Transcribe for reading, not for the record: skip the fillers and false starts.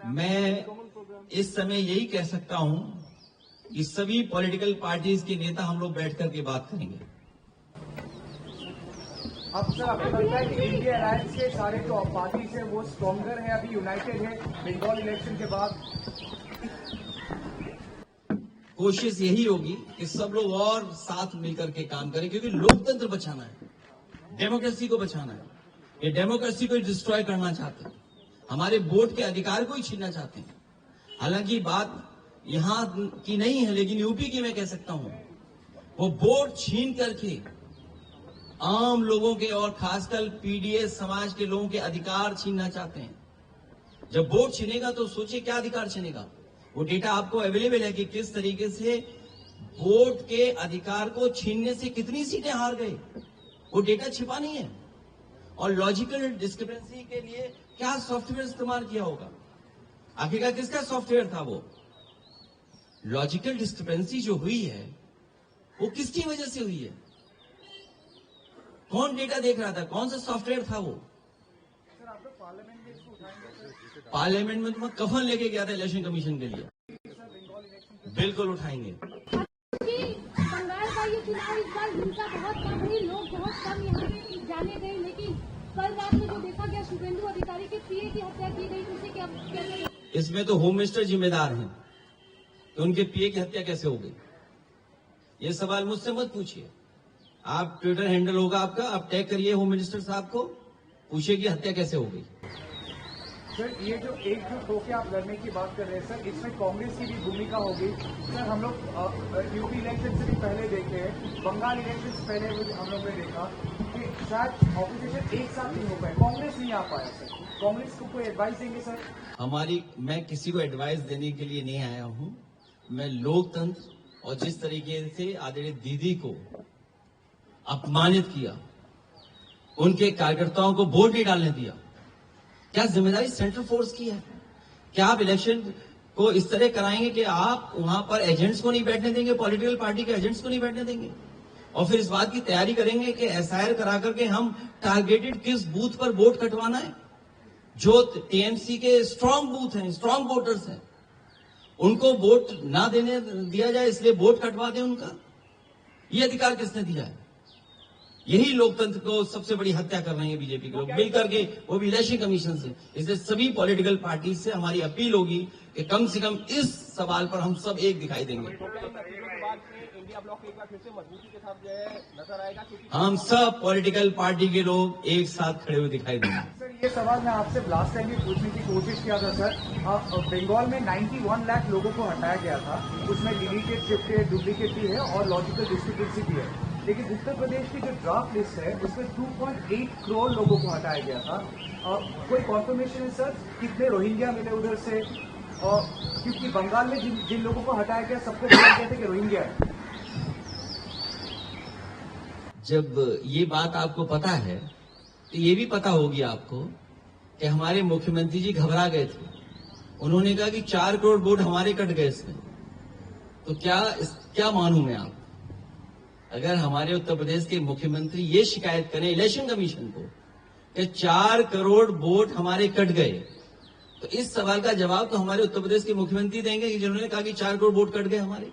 मैं इस समय यही कह सकता हूं कि सभी पॉलिटिकल पार्टीज के नेता हम लोग बैठ करके बात करेंगे। अब सर आपको लगता है कि इंडिया अलायंस के सारे जो पार्टीज है वो स्ट्रॉन्गर है, अभी यूनाइटेड है बंगाल इलेक्शन के बाद? कोशिश यही होगी कि सब लोग और साथ मिलकर के काम करें, क्योंकि लोकतंत्र बचाना है, डेमोक्रेसी को बचाना है। ये डेमोक्रेसी को डिस्ट्रॉय करना चाहते हैं, हमारे वोट के अधिकार को ही छीनना चाहते हैं। हालांकि बात यहां की नहीं है, लेकिन यूपी की मैं कह सकता हूं, वो वोट छीन करके आम लोगों के और खासकर पीडीएस समाज के लोगों के अधिकार छीनना चाहते हैं। जब वोट छीनेगा तो सोचिए क्या अधिकार छीनेगा। वो डेटा आपको अवेलेबल है कि किस तरीके से वोट के अधिकार को छीनने से कितनी सीटें हार गए। वो डेटा छिपा नहीं है। और लॉजिकल डिस्क्रिपेंसी के लिए क्या सॉफ्टवेयर इस्तेमाल किया होगा, आखिरकार किसका सॉफ्टवेयर था वो? लॉजिकल डिस्क्रिपेंसी जो हुई है वो किसकी वजह से हुई है? कौन डेटा देख रहा था? कौन सा सॉफ्टवेयर था वो? सर आप लोग पार्लियामेंट में इसको उठाएंगे? पार्लियामेंट में तो मैं कफन लेके गया था इलेक्शन कमीशन के लिए। बिल्कुल उठाएंगे। बंगाल का ये चुनाव इस बार हिंसा बहुत कम हुई, लोग बहुत कम यहाँ पे जाने गए, लेकिन कल रात में जो देखा गया शुभेंदु अधिकारी के पीए की हत्या की गई, उसे क्या कैसे? इसमें तो होम मिनिस्टर जिम्मेदार हैं, तो उनके पीए की हत्या कैसे हो गई? ये सवाल मुझसे मत पूछिए। आप ट्विटर हैंडल होगा आपका, आप टैग करिए होम मिनिस्टर साहब को, पूछिए कि हत्या कैसे हो गई। सर ये जो एकजुट होकर आप लड़ने की बात कर रहे हैं सर, इसमें कांग्रेस की भी भूमिका होगी। सर हम लोग यूपी इलेक्शन से भी पहले देखे हैं, बंगाल इलेक्शन से पहले हम लोग ने देखा कि शायद ऑपोजिशन एक साथ नहीं हो पाए, कांग्रेस नहीं आ पाया सर। कांग्रेस को कोई एडवाइस देंगे सर? मैं किसी को एडवाइस देने के लिए नहीं आया हूं। मैं लोकतंत्र और जिस तरीके से आदरणीय दीदी को अपमानित किया, उनके कार्यकर्ताओं को वोट नहीं डालने दिया, क्या जिम्मेदारी सेंट्रल फोर्स की है? क्या आप इलेक्शन को इस तरह कराएंगे कि आप वहां पर एजेंट्स को नहीं बैठने देंगे, पॉलिटिकल पार्टी के एजेंट्स को नहीं बैठने देंगे, और फिर इस बात की तैयारी करेंगे कि एसआईआर करा करके हम टारगेटेड किस बूथ पर वोट कटवाना है? जो टीएमसी के स्ट्रांग बूथ हैं, स्ट्रांग वोटर्स हैं, उनको वोट ना देने दिया जाए, इसलिए वोट कटवा दें उनका। ये अधिकार किसने दिया है? यही लोकतंत्र को सबसे बड़ी हत्या कर रहे हैं बीजेपी के लोग मिलकर के, वो भी इलेक्शन कमीशन से। इसलिए सभी पॉलिटिकल पार्टी से हमारी अपील होगी कि कम से कम इस सवाल पर हम सब एक दिखाई देंगे। हम सब पॉलिटिकल पार्टी के लोग एक साथ खड़े हुए दिखाई देंगे। सर ये सवाल मैं आपसे लास्ट टाइम भी पूछने की कोशिश किया था सर। बंगाल में 91 लाख लोगों को हटाया गया था, उसमें डिलीटेड, शिफ्टेड, डुप्लीकेट भी है और लॉजिकल डिस्क्रिपेंसी भी है। लेकिन उत्तर प्रदेश की जो ड्राफ्ट लिस्ट है उसमें 2.8 करोड़ लोगों को हटाया गया था। कोई कॉन्फर्मेशन है सर कितने रोहिंग्या मिले उधर से? और क्योंकि बंगाल में जिन लोगों को हटाया गया सबको बोला गया था कि रोहिंग्या है। जब ये बात आपको पता है तो ये भी पता होगी आपको कि हमारे मुख्यमंत्री जी घबरा गए थे। उन्होंने कहा कि 4 करोड़ वोट हमारे कट गए इसमें। तो क्या मानूं मैं आप? अगर हमारे उत्तर प्रदेश के मुख्यमंत्री ये शिकायत करें इलेक्शन कमीशन को कि 4 करोड़ वोट हमारे कट गए, तो इस सवाल का जवाब तो हमारे उत्तर प्रदेश के मुख्यमंत्री देंगे कि जिन्होंने कहा कि 4 करोड़ वोट कट गए हमारे।